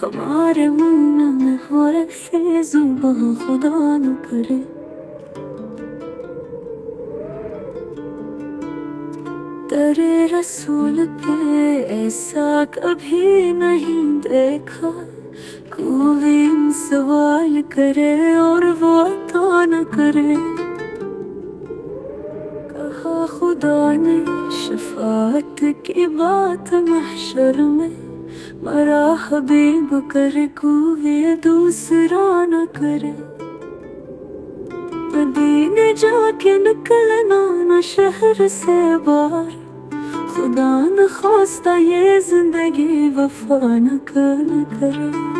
हमारे मुंह में हो रखे जुबां खुदा न करे। तेरे रसूल पे ऐसा कभी नहीं देखा, कोई सवाल करे और वो अता न करे। कहा खुदा ने शफाअत की बात महशर में, मरा हबीब करे कोई दूसरा न करे। मदीने जाके निकलना न शहर से बाहर, खुदा न ख्वास्ता ये जिंदगी वफा न करे।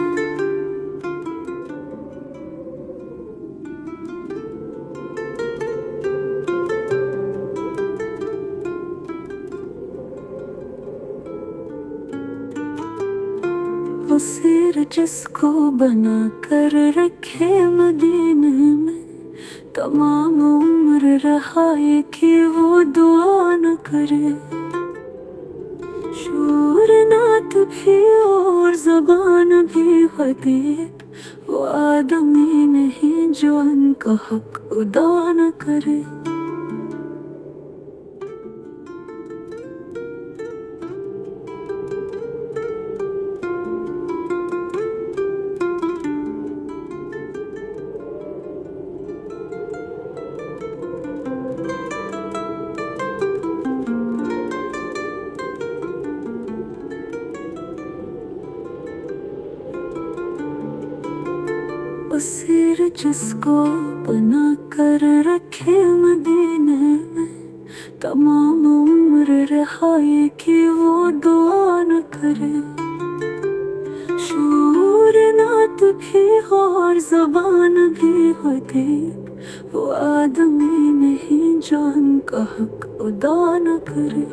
वो सिर जिसको बना कर रखे मदीने में, तमाम उम्र रहा है कि वो दुआ न करे। शूर नात भी और ज़बान भी खतीब, वो आदमी नहीं जो उनका हक अदा न करे। वो सिर जिसको बना कर रखे मदीने में, तमाम उम्र रहा है कि वो दुआ न करे। शूर नात भी हो और ज़बान भी खतीब, वो आदमी नहीं जो उनका हक अदा न करे।